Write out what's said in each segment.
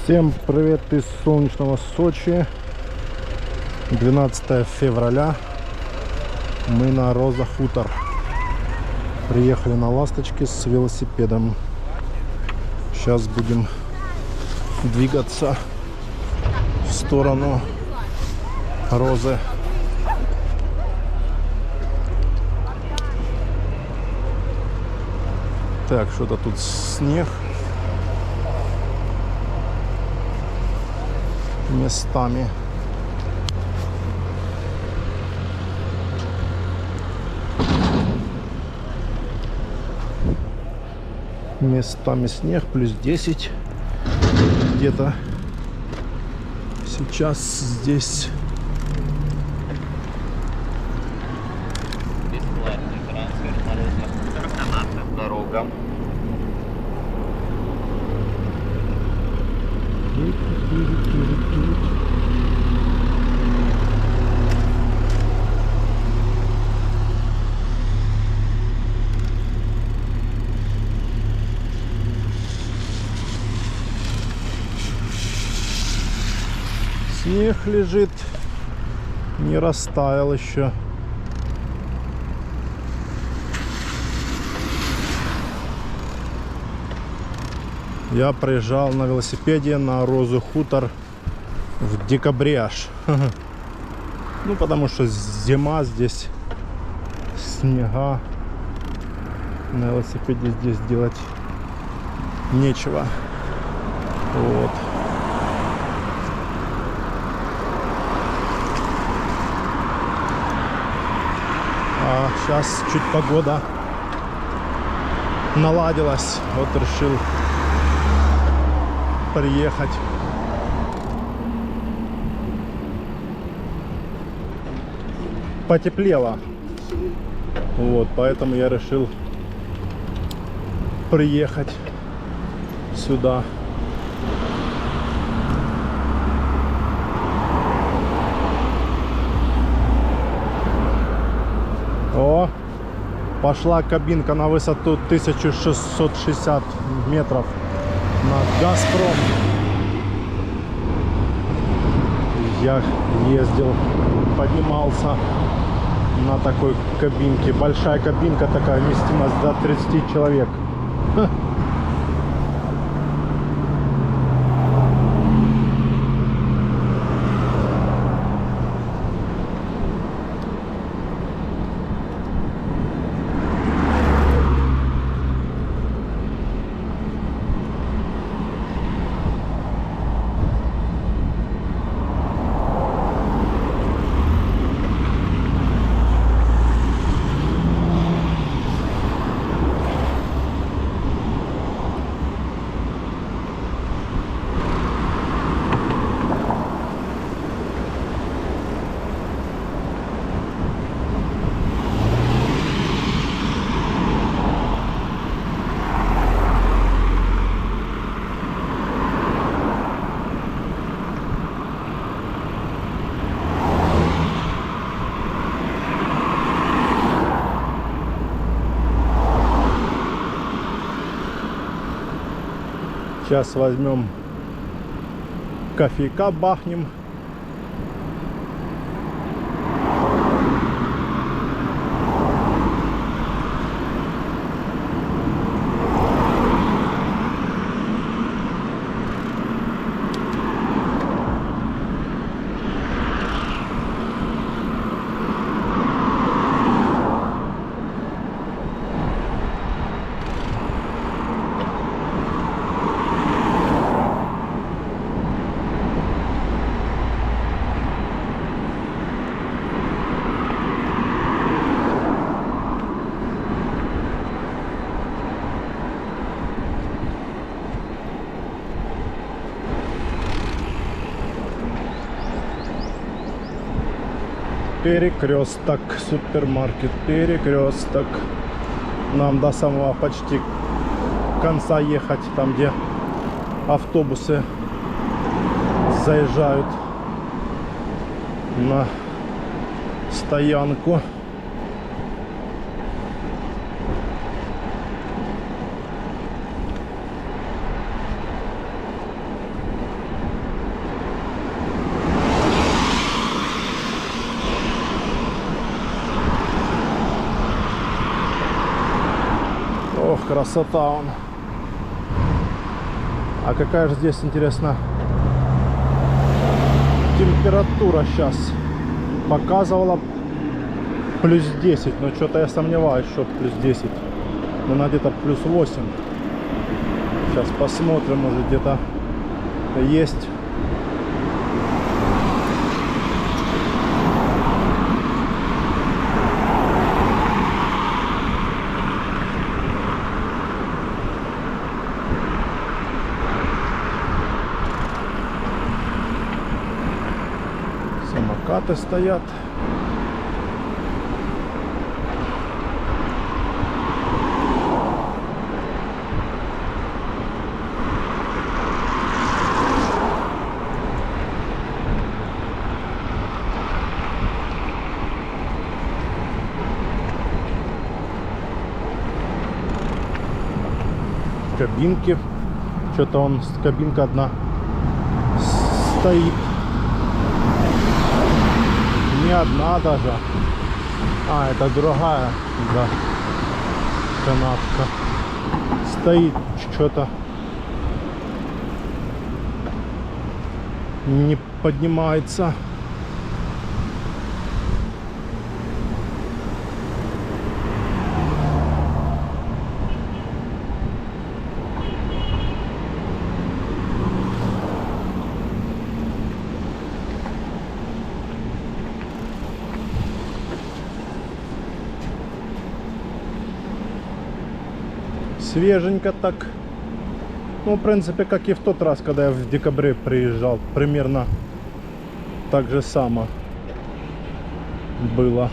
Всем привет из солнечного Сочи. 12 февраля. Мы на Роза Хутор. Приехали на ласточке с велосипедом. Сейчас будем двигаться в сторону Розы. Так, что-то тут снег. Местами. Местами снег, плюс 10 где-то. Сейчас здесь бесплатный трансфер на разных дорогам. снег лежит, не растаял еще. Я приезжал на велосипеде на Розу Хутор в декабре аж. Ну, потому что зима, здесь снега. На велосипеде здесь делать нечего. Вот. А сейчас чуть погода наладилась. Вот решил приехать. Потеплело. Вот, поэтому я решил приехать сюда. О, пошла кабинка на высоту 1660 метров на Газпром. Я ездил, поднимался на такой кабинке. Большая кабинка такая, вместимость до 30 человек. Сейчас возьмем кофейка, бахнем. Перекресток, супермаркет, перекресток. Нам до самого почти конца ехать, там где автобусы заезжают на стоянку. Красота он. А какая же здесь, интересно, температура сейчас? Показывала плюс 10, но что-то я сомневаюсь, что плюс 10. Но где-то плюс 8. Сейчас посмотрим, может где-то есть. Самокаты стоят. Кабинки. Что-то он, кабинка одна стоит. Не одна даже. А, это другая, да, канатка. Стоит что-то. Не поднимается. Свеженько так. Ну, в принципе, как и в тот раз, когда я в декабре приезжал. Примерно так же само было.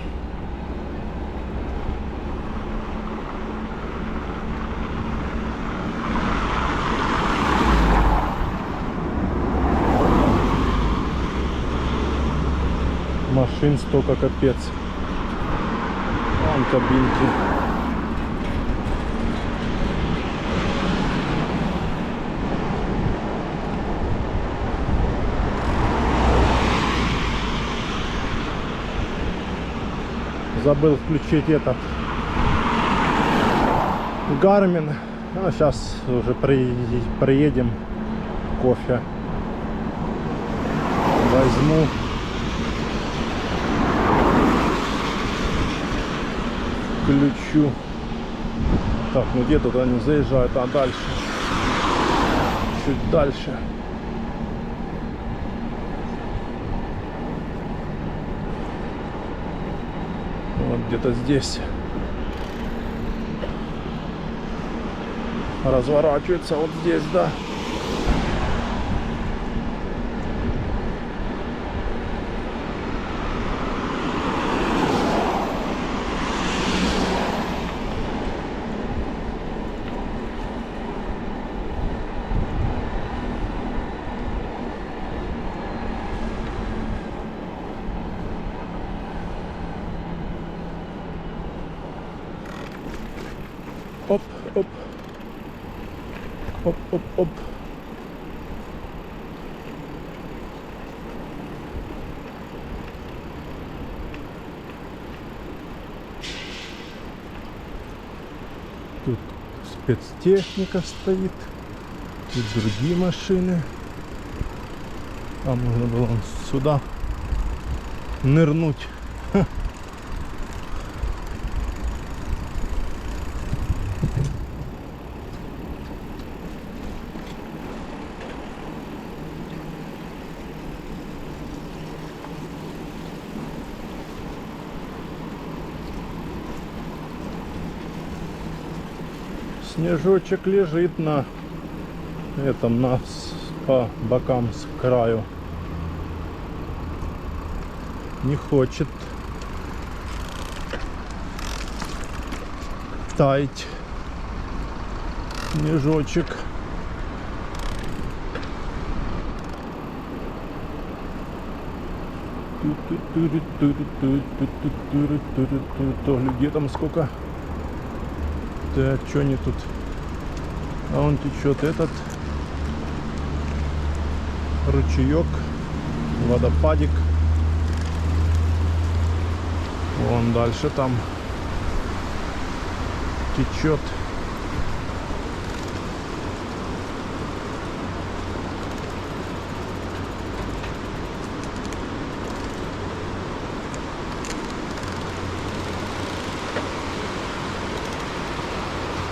Машин столько, капец. Вон кабинки. Забыл включить этот Garmin. А сейчас уже приедем, кофе возьму. Включу. Так, ну где тут они заезжают, а дальше, чуть дальше. Вот где-то здесь разворачивается, вот здесь, да. Оп, оп. Оп, оп, оп. Тут спецтехника стоит. И другие машины. А можно было сюда нырнуть. Снежочек лежит на этом, по бокам с краю. Не хочет таять снежочек. Где там сколько? Так, что они тут? А он течет этот ручеек, водопадик. Вон дальше там течет.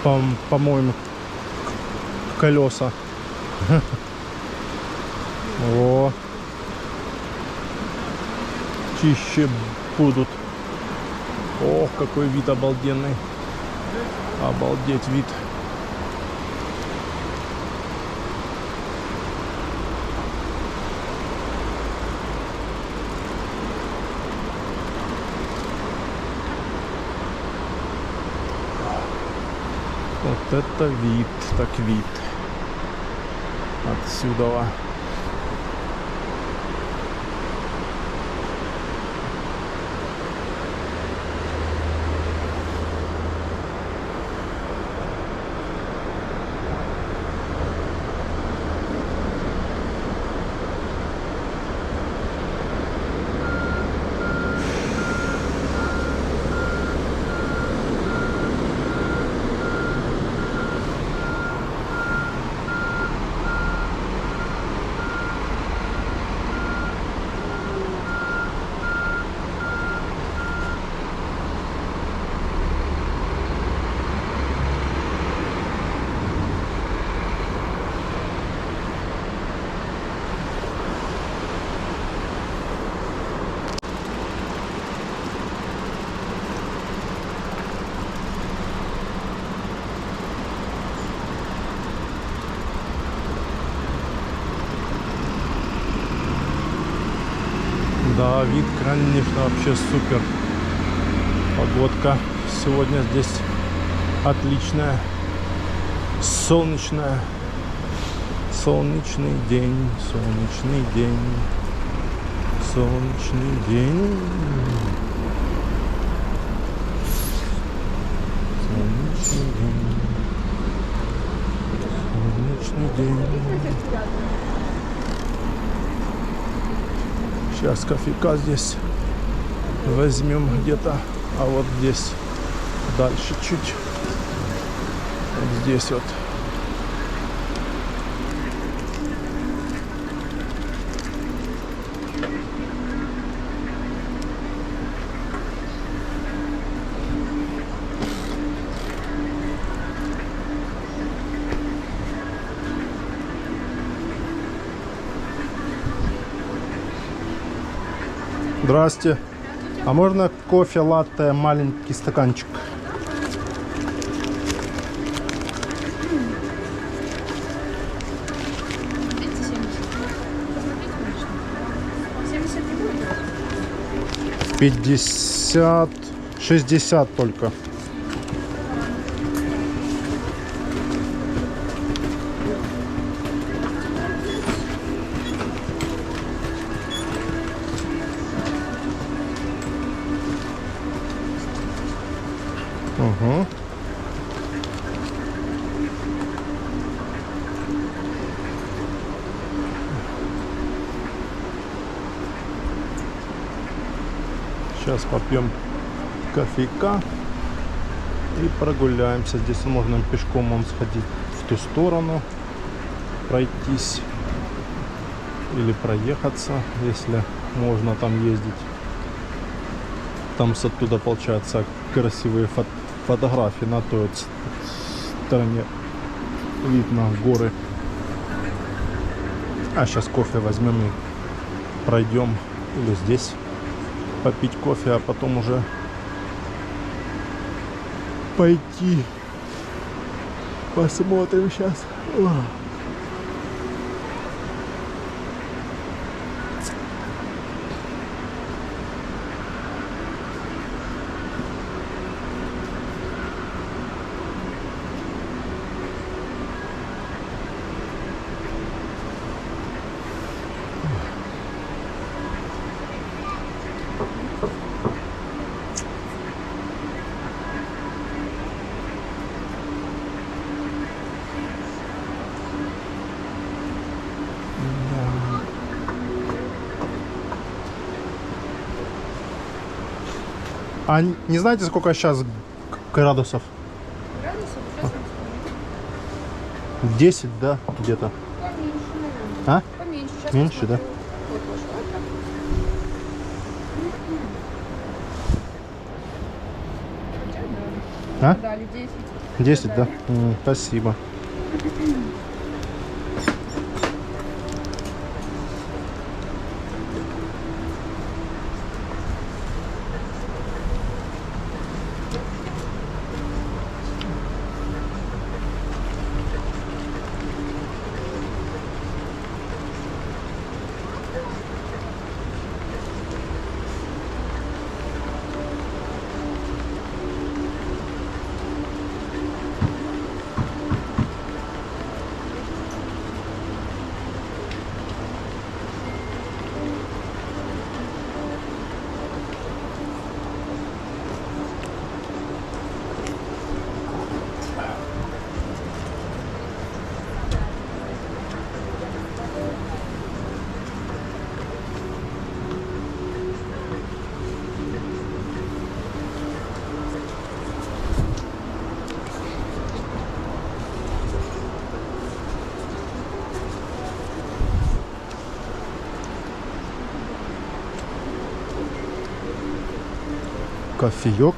По-моему, колеса. О, чище будут. Ох, какой вид обалденный. Обалдеть вид. Вот это вид, так вид. Отсюда. Да, вид, конечно, вообще супер. Погодка сегодня здесь отличная. Солнечная. Солнечный день, солнечный день. Солнечный день. Солнечный день. Солнечный день. Сейчас кофейка здесь возьмем где-то, а вот здесь дальше чуть, вот здесь вот. Здрасте. А можно кофе, латте, маленький стаканчик? — 50, 60 только. Угу. Сейчас попьем кофейка и прогуляемся. Здесь можно пешком сходить в ту сторону, пройтись или проехаться, если можно там ездить. Там с оттуда получается красивые фотографии на той стороне, видно горы. А сейчас кофе возьмем и пройдем, или здесь попить кофе, а потом уже пойти посмотрим сейчас. А не знаете, сколько сейчас градусов? Градусов? Сейчас 10, да, где-то. поменьше, наверное. А? Поменьше. Сейчас Меньше, да? посмотрю. Вот ваш iPad. Хотя, А? да. Дали 10. 10, да? Спасибо. Кофеек.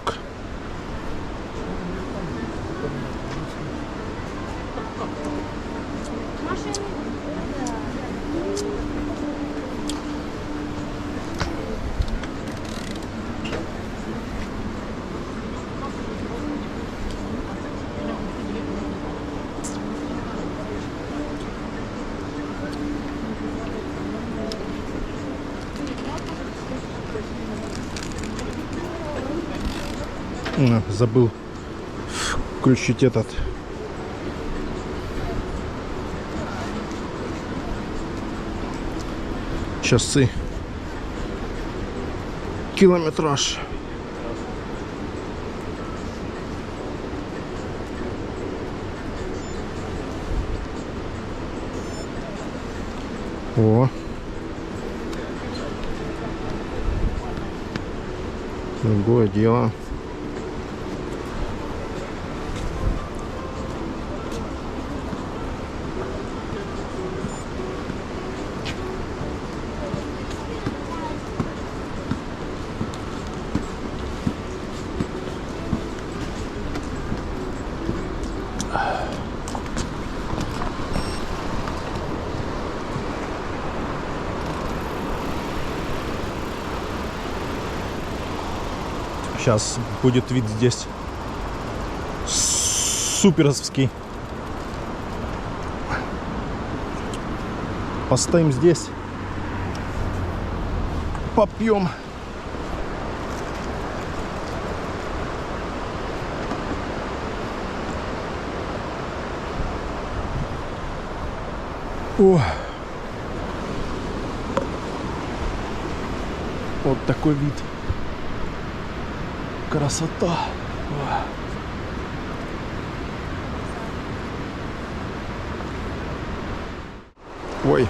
Забыл включить этот. Часы. Километраж. О. Другое дело. Сейчас будет вид здесь суперовский. Постоим здесь, попьем. О. Вот такой вид. Красота. Ой.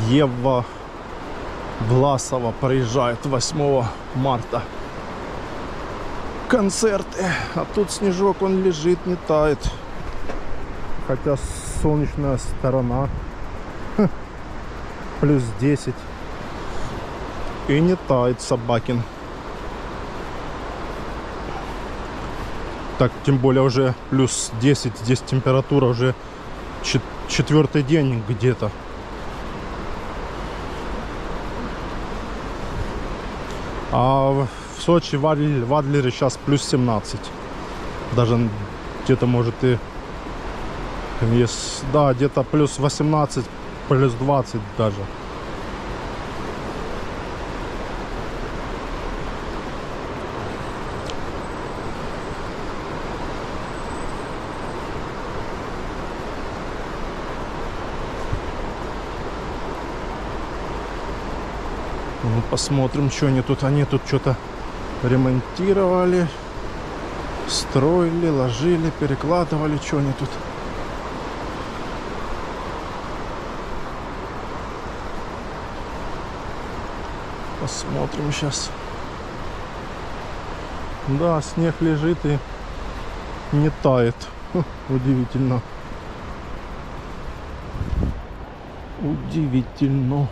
Ева Власова приезжает 8 марта. Концерты. А тут снежок, он лежит, не тает. Хотя солнечная сторона. Плюс 10. И не тает Собакин. Так, тем более уже плюс 10. Здесь температура уже четвертый день где-то. А в Сочи, в Адлере сейчас плюс 17. Даже где-то может и... Да, где-то плюс 18, плюс 20 даже. Ну, посмотрим, что они тут. Они тут что-то ремонтировали. Строили, ложили, перекладывали, что они тут. Посмотрим сейчас. Да, снег лежит и не тает. Удивительно. Удивительно.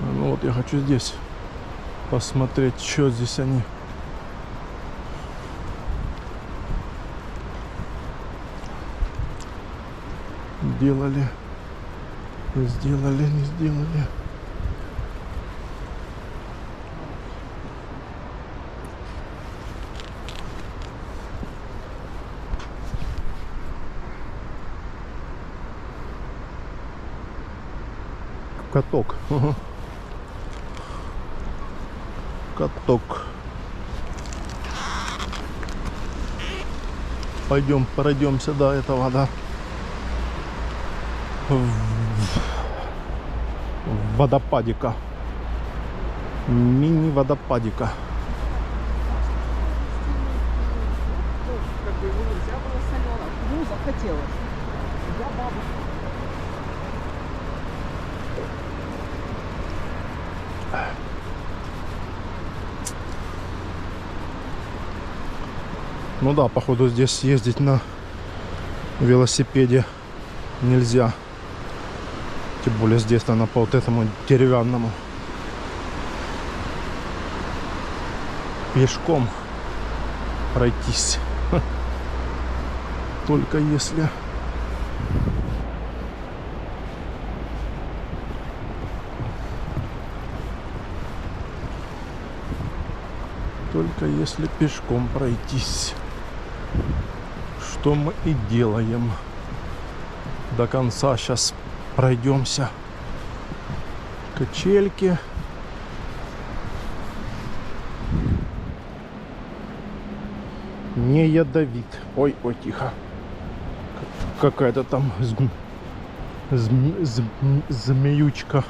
Ну вот я хочу здесь посмотреть, что здесь они. Делали, сделали, не сделали. Каток. Ага. Каток. Пойдем, пройдемся до этого, да. Водопадика. Мини-водопадика. Как бы его нельзя было солено. Ну, захотелось. Я бабушка. Ну да, походу здесь ездить на велосипеде нельзя. Тем более здесь она по вот этому деревянному. Пешком пройтись. Только если... Только если пешком пройтись. Что мы и делаем. До конца сейчас пройдемся. Качельки. Не ядовит. Ой, ой, тихо. Какая-то там змеючка.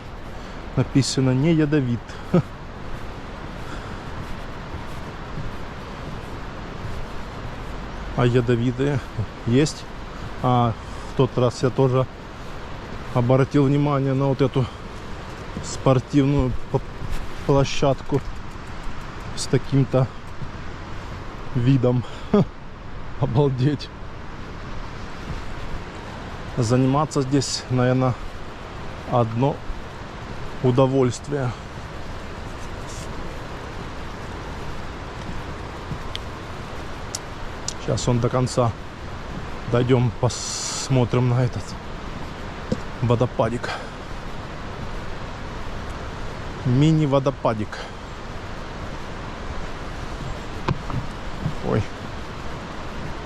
Написано не ядовит. А ядовитые есть. А в тот раз я тоже обратил внимание на вот эту спортивную площадку с таким-то видом. Обалдеть. Заниматься здесь, наверное, одно удовольствие. Сейчас он до конца дойдем, посмотрим на этот водопадик. Мини-водопадик. Ой.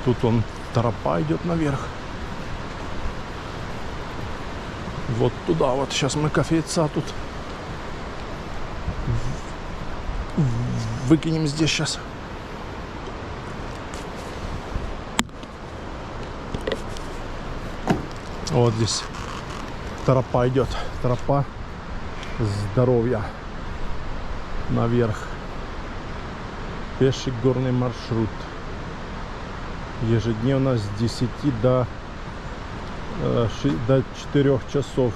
Тут он, тропа идет наверх. Вот туда вот. Сейчас мы кофейца тут выкинем здесь сейчас. Вот здесь тропа идет. Тропа здоровья. Наверх. Пеший горный маршрут. Ежедневно с 10 до 4 часов.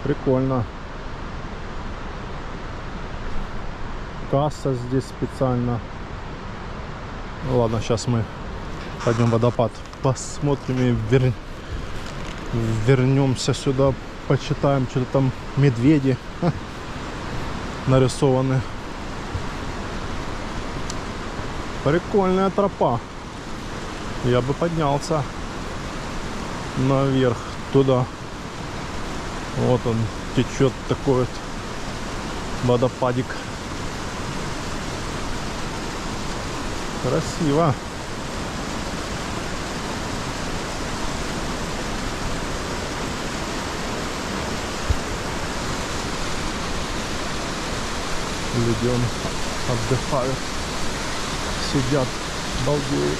Прикольно. Касса здесь специально. Ну ладно, сейчас мы пойдем в водопад. Посмотрим и вернемся сюда. Почитаем, что-то там медведи нарисованы. Прикольная тропа. Я бы поднялся наверх туда. Вот он течет, такой вот водопадик. Красиво. Люди отдыхают, сидят, балдеют.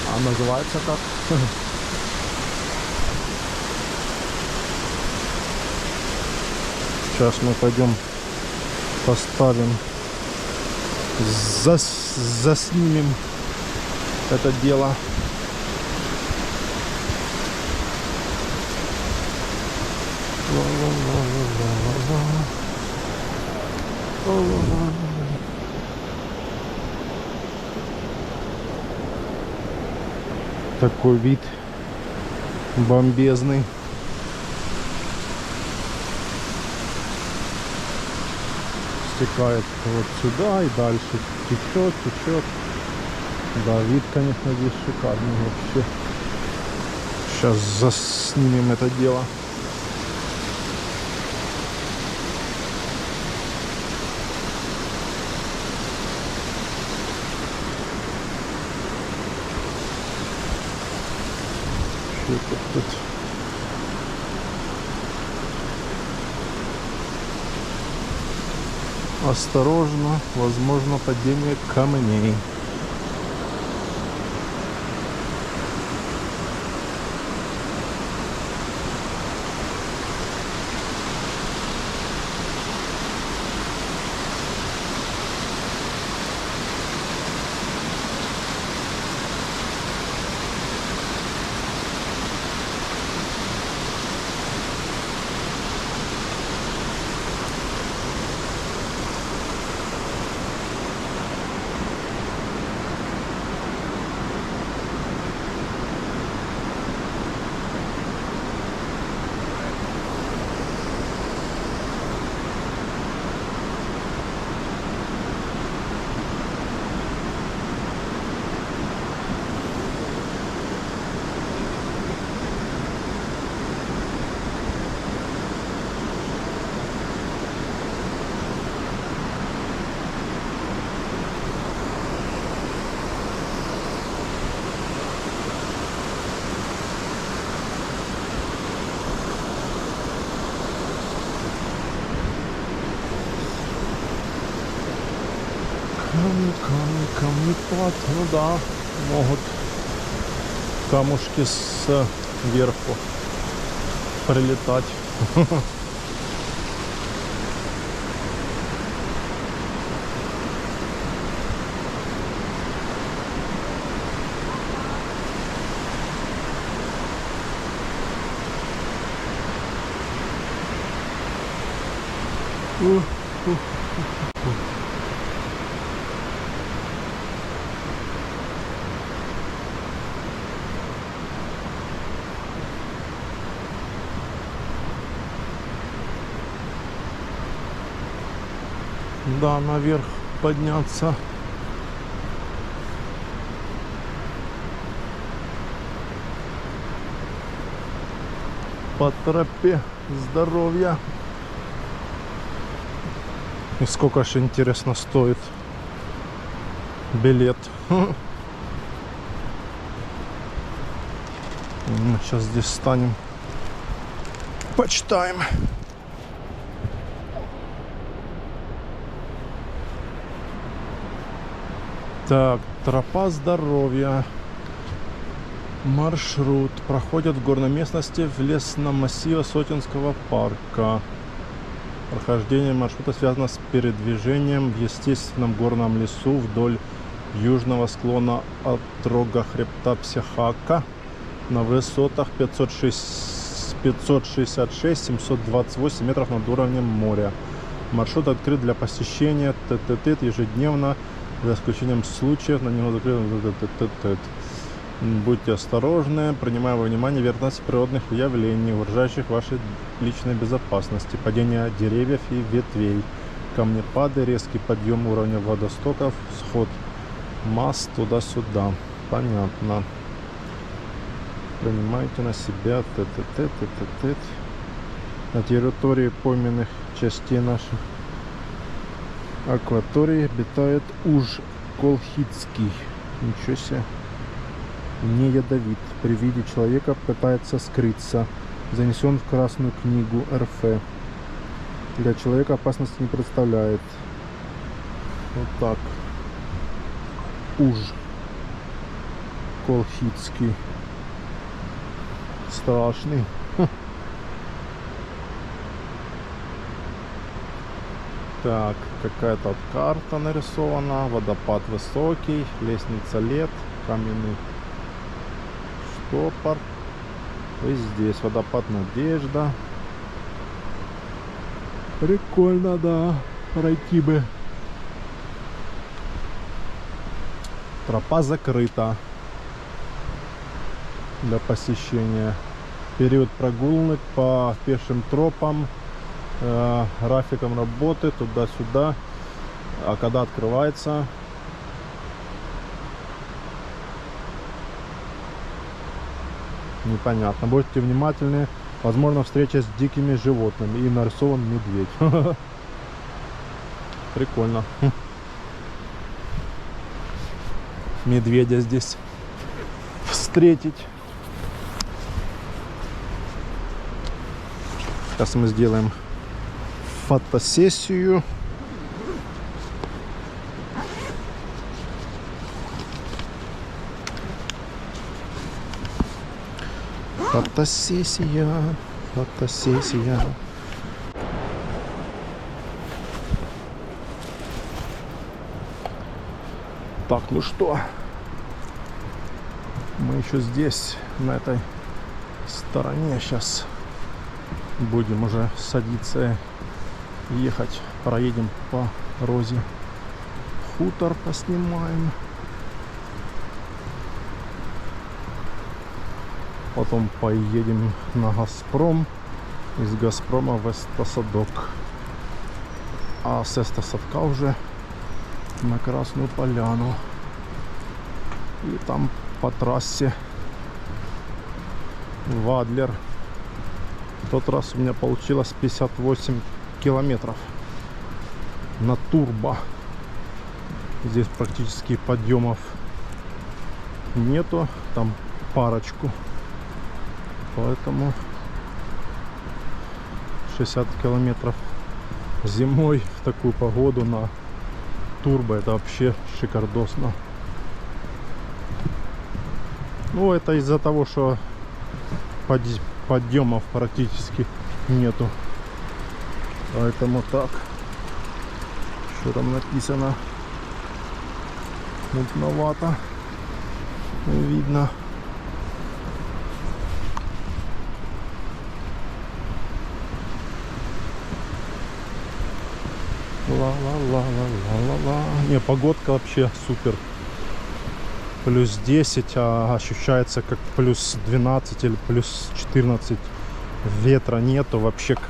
А называется как? Сейчас мы пойдем поставим, заснимем это дело. Такой вид бомбезный. Стекает вот сюда и дальше течет. Да, вид, конечно, здесь шикарный вообще. Сейчас заснимем это дело. Тут. Осторожно, возможно падение камней. Камни, ну да, могут камушки сверху прилетать. Да, наверх подняться. По тропе здоровья. И сколько же, интересно, стоит билет? Мы сейчас здесь станем, почитаем. Так, тропа здоровья. Маршрут проходит в горной местности в лесном массиве Сотинского парка. Прохождение маршрута связано с передвижением в естественном горном лесу вдоль южного склона отрога хребта Психака на высотах 566-728 метров над уровнем моря. Маршрут открыт для посещения ежедневно, за исключением случаев на него закрыто. Будьте осторожны, принимая во внимание вероятность природных явлений, угрожающих вашей личной безопасности, падение деревьев и ветвей, камнепады, резкий подъем уровня водостоков, сход масс туда-сюда. Понятно. Принимайте на себя на территории пойменных частей наших акваторий обитает уж колхидский. Ничего себе. Не ядовит. При виде человека пытается скрыться. Занесен в Красную книгу РФ. Для человека опасности не представляет. Вот так. Уж колхидский. Страшный. Так, какая-то вот карта нарисована. Водопад высокий, лестница лет, каменный штопор. И здесь водопад Надежда. Прикольно, да. Пройти бы. Тропа закрыта для посещения. Период прогулок по пешим тропам, графиком работы туда-сюда. А когда открывается? Непонятно. Будьте внимательны. Возможно, встреча с дикими животными. И нарисован медведь. Прикольно. Медведя здесь встретить. Сейчас мы сделаем фотосессию. Фотосессия. Фотосессия. Так, ну что? Мы еще здесь, на этой стороне. Сейчас будем уже садиться и ехать. Проедем по Розе. Хутор поснимаем. Потом поедем на Газпром. Из Газпрома в Эстосадок. А с Эстосадка уже на Красную Поляну. И там по трассе в Адлер. В тот раз у меня получилось 58 километров на турбо. Здесь практически подъемов нету, там парочку, поэтому 60 километров зимой в такую погоду на турбо — это вообще шикардосно. Ну, это из-за того, что подъемов практически нету, поэтому так. Что там написано? Мутновато видно. Ла-ла-ла-ла-ла-ла-ла. Не, погодка вообще супер. Плюс 10, а ощущается как плюс 12 или плюс 14. Ветра нету, вообще как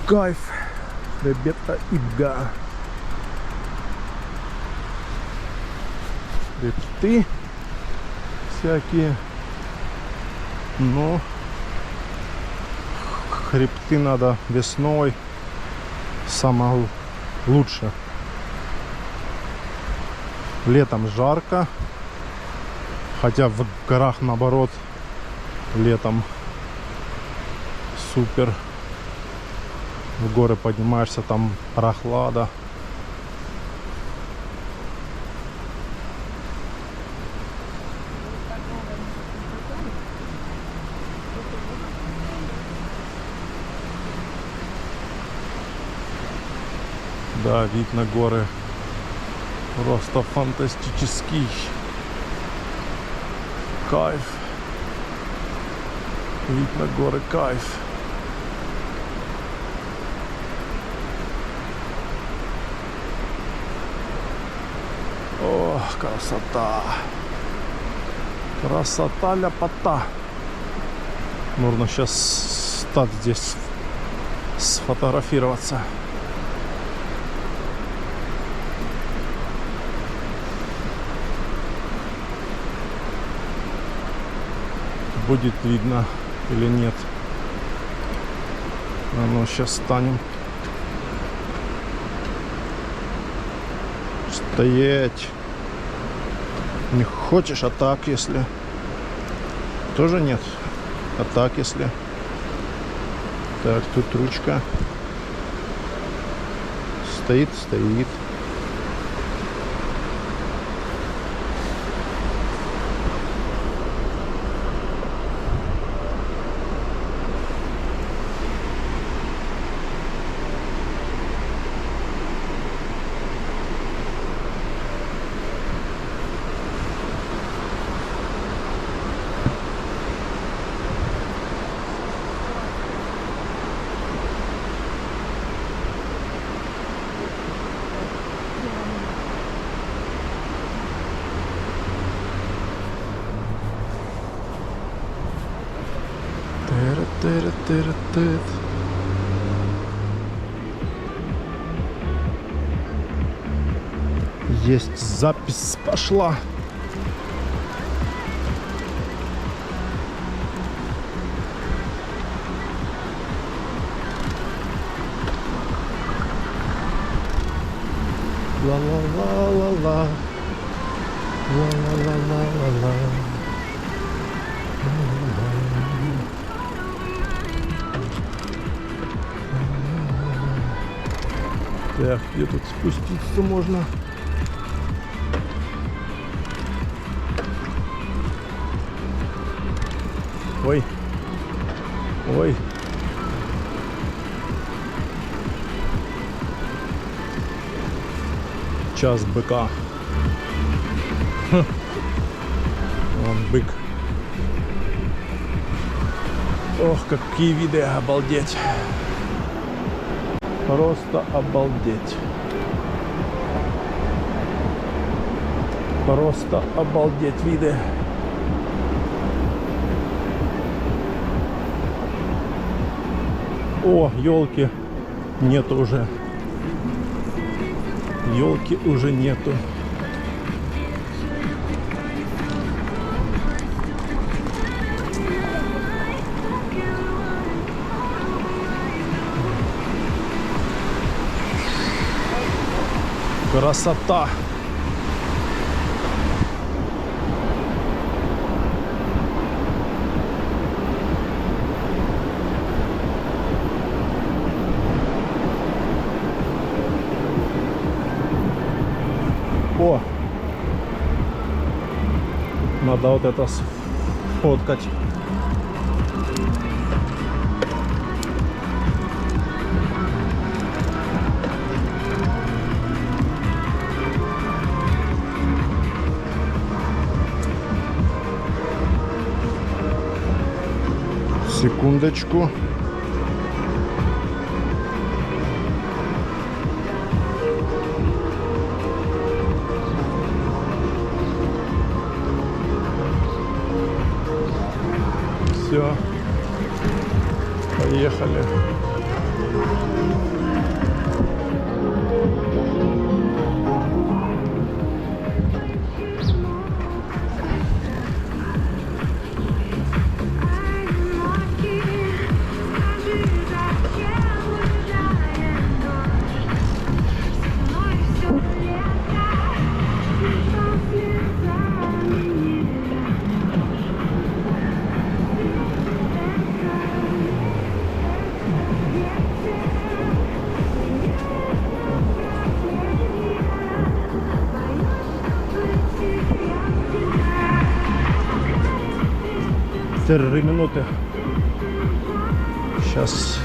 кайф. Ребята, ига. Хребты всякие. Но хребты надо весной. Самое лучше. Летом жарко, хотя в горах наоборот летом супер. В горы поднимаешься, там прохлада. Да, вид на горы просто фантастический. Кайф. Вид на горы, кайф. О, красота. Красота, ляпота. Нужно сейчас стать здесь, сфотографироваться. Будет видно или нет. А ну, сейчас станем. Стоять. Не хочешь, а так если. Тоже нет. А так если. Так, тут ручка. Стоит, стоит. Тыры-тыры-тыры-тыры. Есть запись пошла. Ла-ла-ла-ла-ла. Ла-ла-ла-ла-ла-ла. Так, где тут спуститься можно? Ой. Ой. Час быка. Хм. Вон бык. Ох, какие виды, обалдеть. Просто обалдеть. Просто обалдеть виды. О, елки нету уже. Елки уже нету. Красота. О, надо вот это сфоткать. Секундочку. Все. Поехали. Три минуты. Сейчас.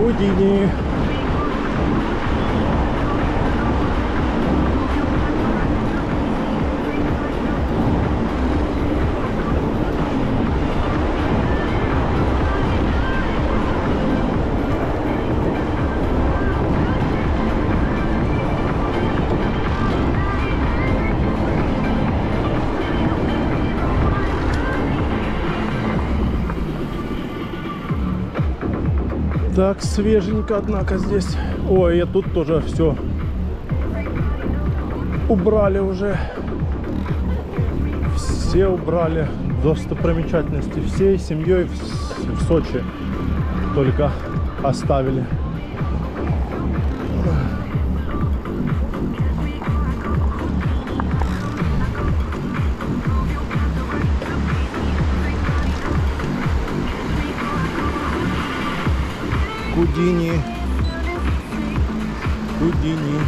Гудини. Так, свеженько, однако, здесь. Ой, и тут тоже все убрали уже. Все убрали достопримечательности. Всей семьей в Сочи только оставили. Гудини. Гудини.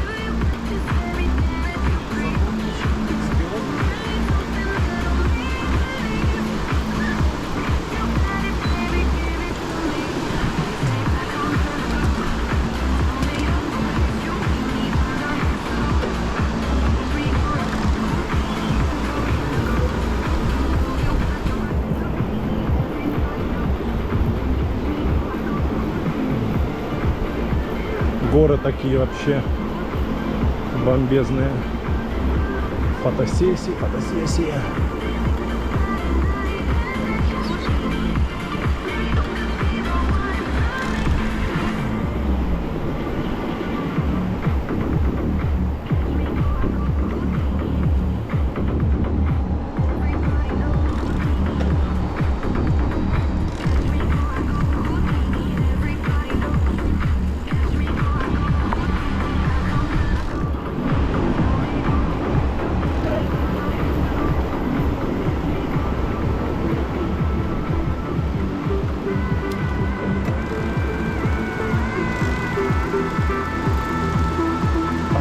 Горы такие вообще бомбезные. Фотосессии, фотосессия.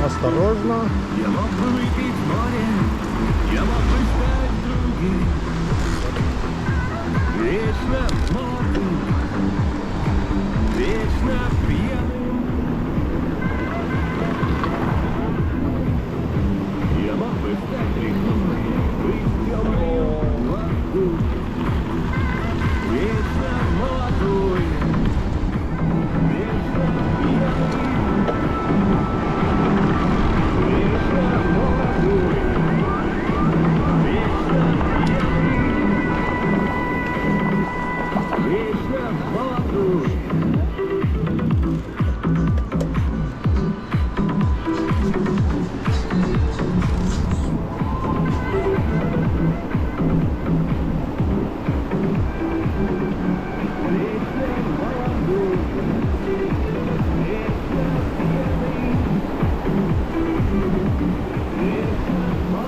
Осторожно. Я мог бы выпить море, я мог бы стать другим. Вечно молодым, вечно пьяным. Я мог бы стать рекой, быть темным в аду. Вечно молодой, вечно пьяным.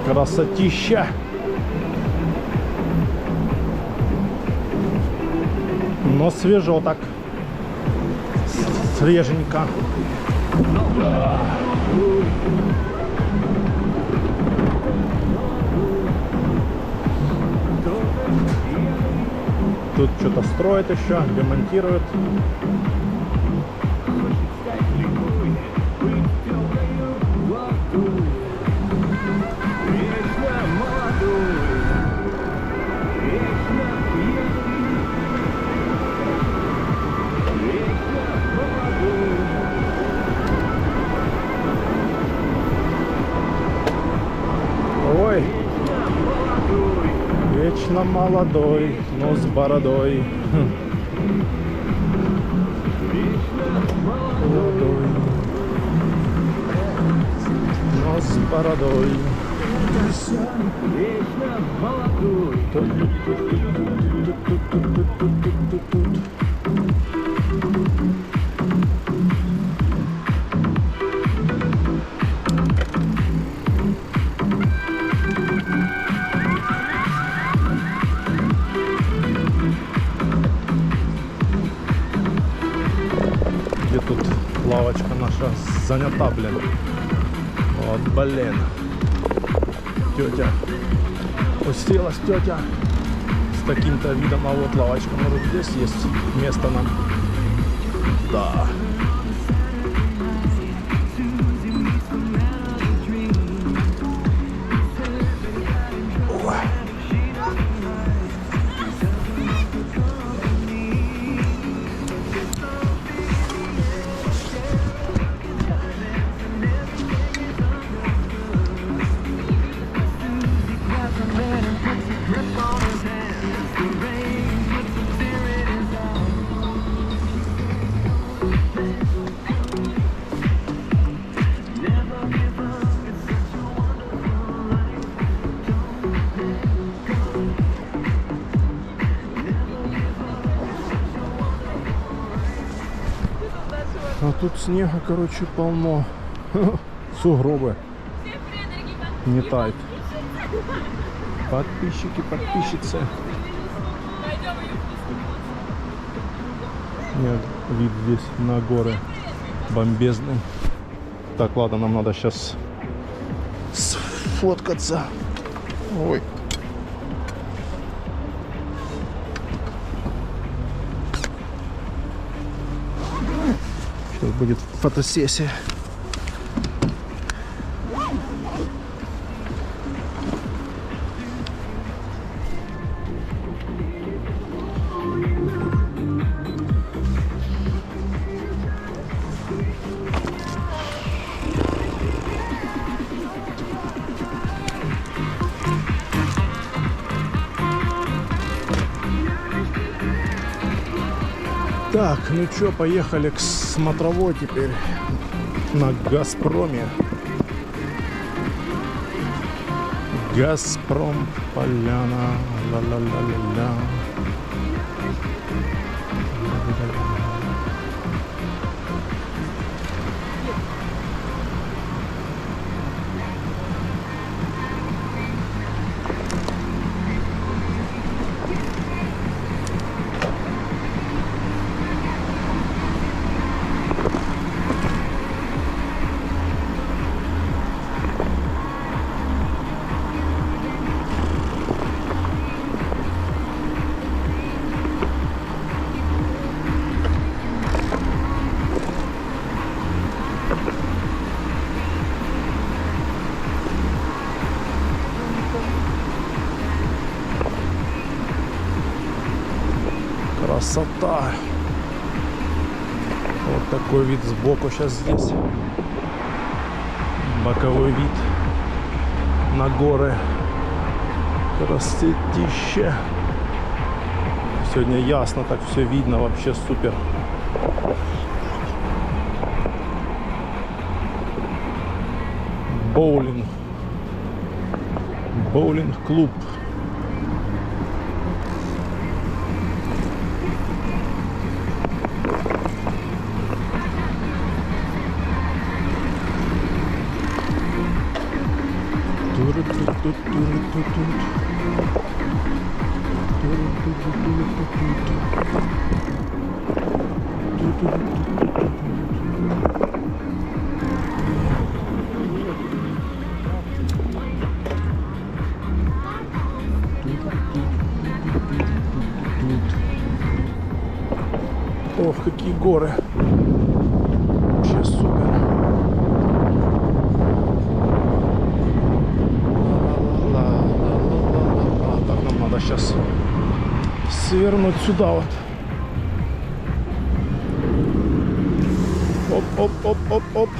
Красотища. Но свежо так. Свеженько. Тут что-то строят еще, ремонтируют. Ой, вечно молодой, но с бородой. Молодой, но с бородой. Вечно молодой. Где тут лавочка наша занята, блин. Вот, блин. Тетя. Уселась тетя с таким-то видом. А вот лавочка, может, здесь есть место нам. Да. А тут снега, короче, полно. Сугробы. Не тает. Подписчики, подписчицы. Нет, вид здесь на горы бомбезный. Так, ладно, нам надо сейчас сфоткаться. Ой. Сейчас будет фотосессия. Так, ну чё, поехали к смотровой теперь на Газпроме. Газпром, поляна, ла-ла-ла-ла-ла. Красота! Вот такой вид сбоку сейчас здесь. Боковой вид на горы. Красотища! Сегодня ясно, так все видно, вообще супер. Боулинг. Боулинг-клуб. Ох, какие горы. Вообще супер. Так, нам надо сейчас свернуть сюда вот. Оп-оп-оп-оп-оп.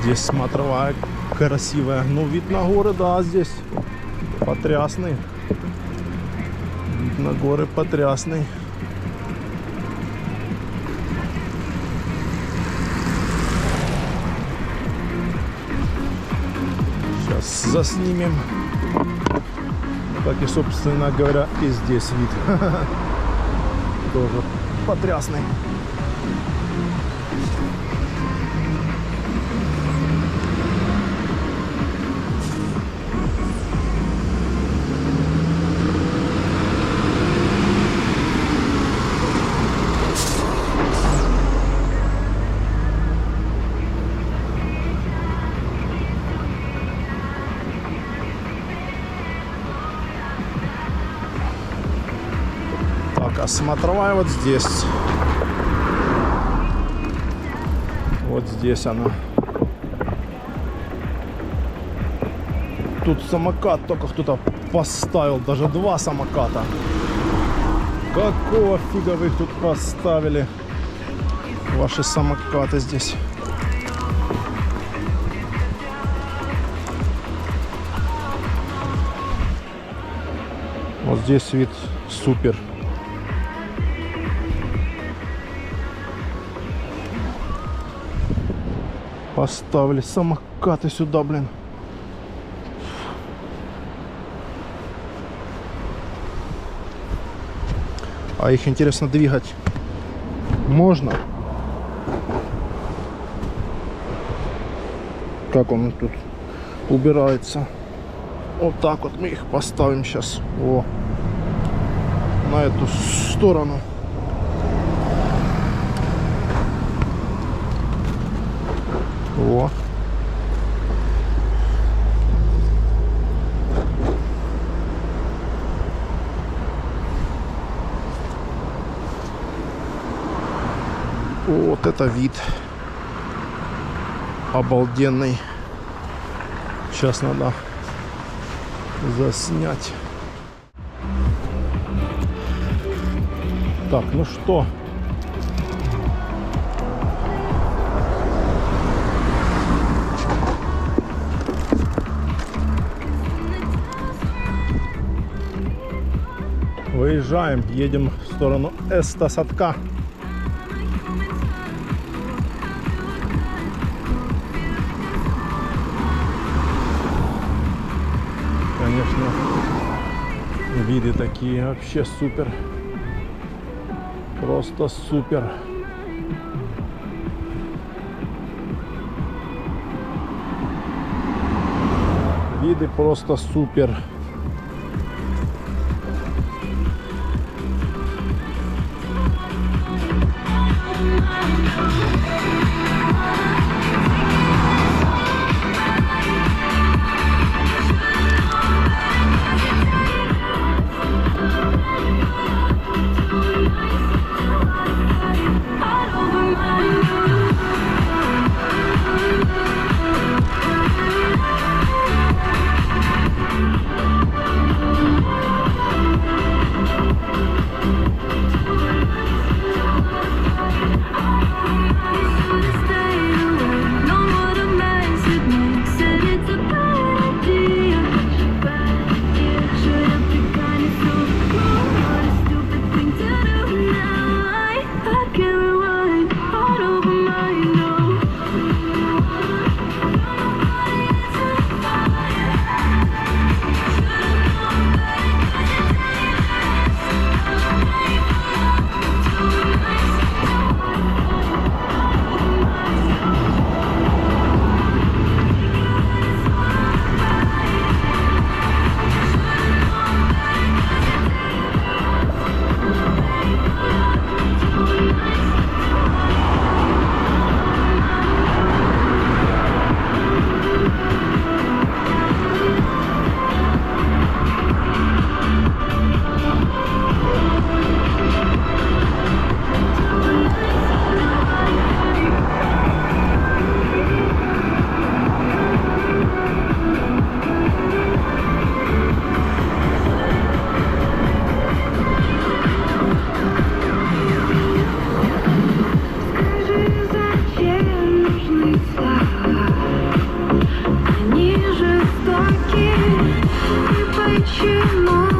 Здесь смотровая красивая. Ну, вид на горы, да, здесь потрясный. Вид на горы потрясный. Сейчас заснимем. Как и, собственно говоря, и здесь вид. Тоже потрясный. Так, а смотровая вот здесь. Вот здесь она. Тут самокат только кто-то поставил. Даже 2 самоката. Какого фига вы их тут поставили? Ваши самокаты здесь. Вот здесь вид супер. Поставили самокаты сюда, блин. А их, интересно, двигать можно? Как он тут убирается? Вот так вот мы их поставим сейчас. О, на эту сторону. О. Вот это вид обалденный. Сейчас надо заснять. Так, ну что? Выезжаем, едем в сторону Эста-Садка. Конечно, виды такие вообще супер. Просто супер. Виды просто супер. Боюсь, что потерял.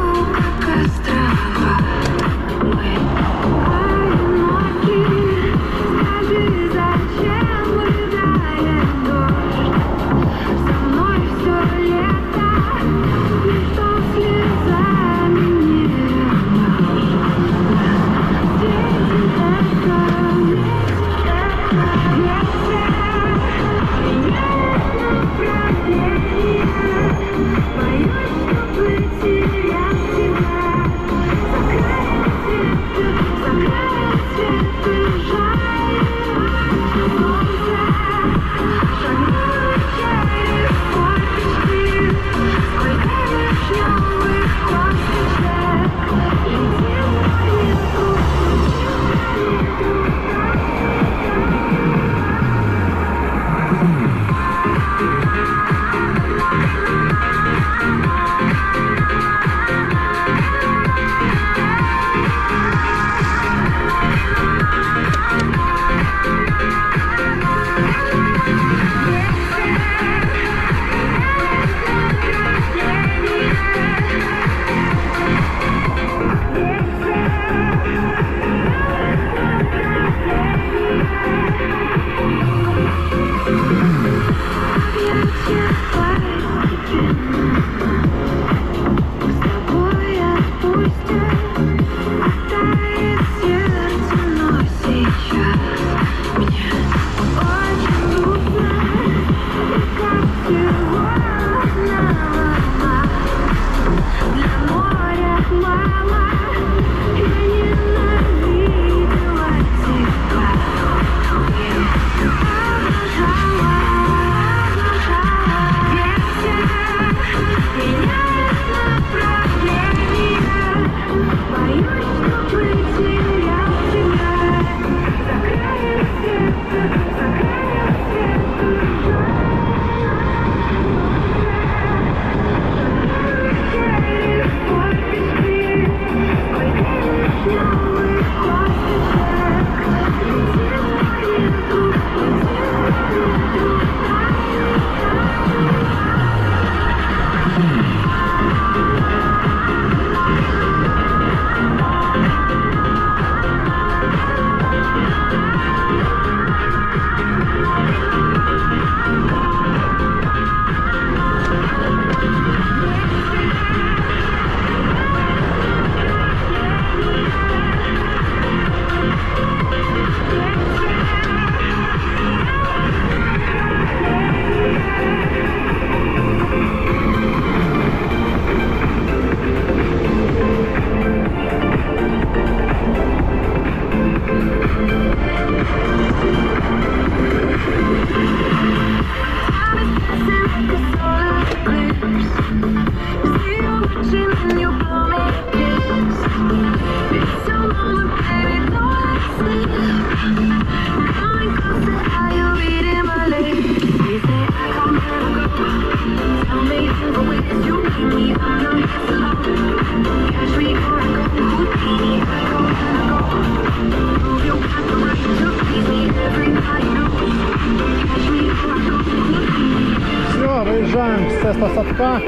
Все, выезжаем с Цеста-Садка,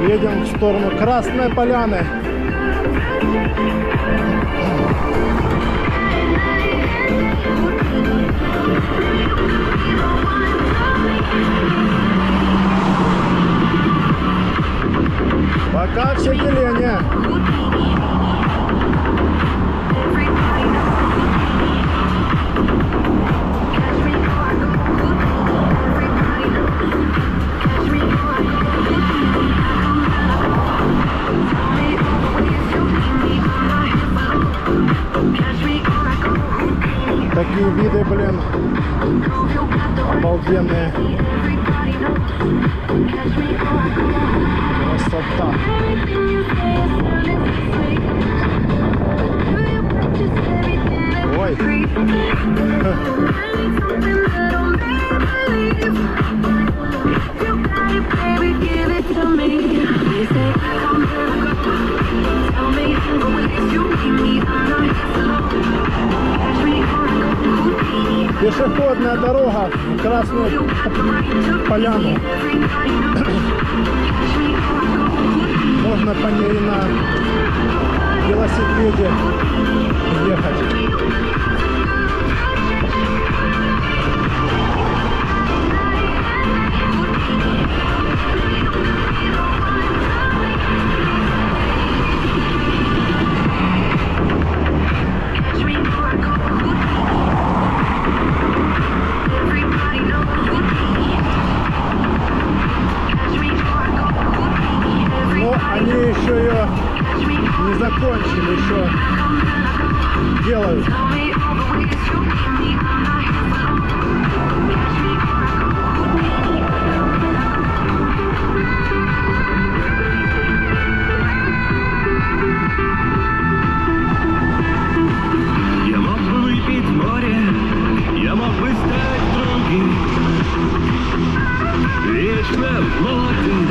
едем в сторону Красной Поляны. Пока все деления. Такие виды, блин, обалденные. Красота. Ой. Пешеходная дорога в Красную Поляну. Можно по ней на велосипеде ехать. Но они еще ее не закончили, еще делают. Я мог бы выпить море, я мог бы стать другим, вечно молодым,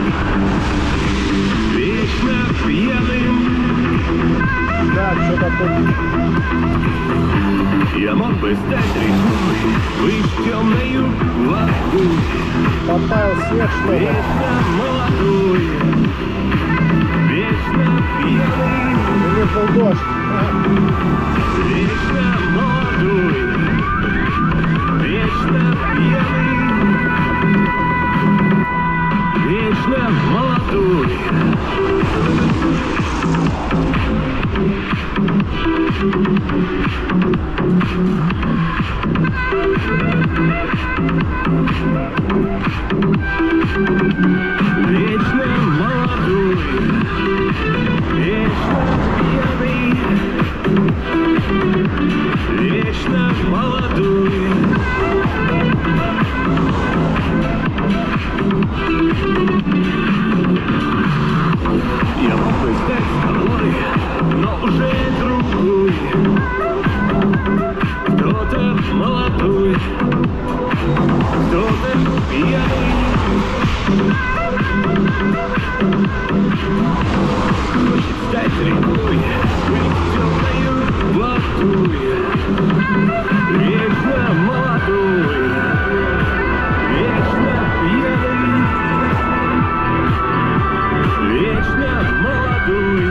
вечно пьяным. Да, что-то тут. Я мог бы стать рекой, быть темною водой, Попал снег, что ли? вечно молодой, вечно пьяный, Или был дождь? вечно молодой, вечно пьяный, вечно молодой. Вечно молодой, вечно пьяный, вечно молодой. Я мог бы стать скалой, но уже другой. Кто-то молодой, кто-то пьяный. Хочет стать рекой, быть темною водой. Вечно молодой, вечно пьяный, вечно молодой.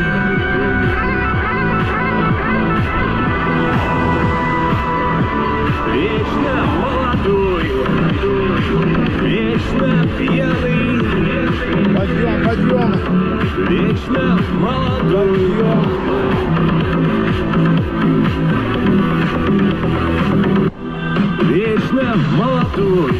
Вечно молодой, вечно пьяный, Подъем, подъем. вечно молодой. Вечно молодой.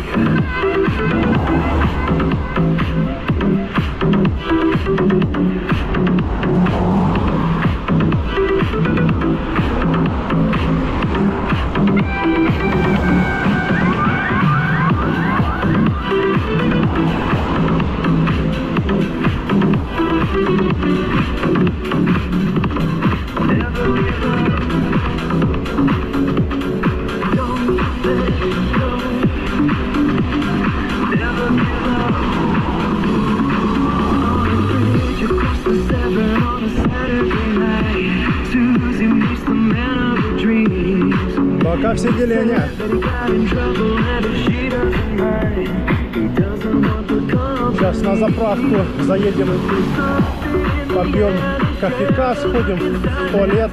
Пока все деления. Сейчас на заправку заедем, попьем кофейка, сходим в туалет.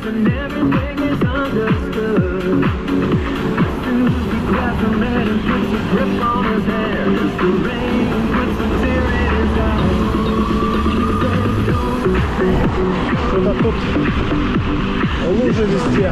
Что-то тут лужи везде.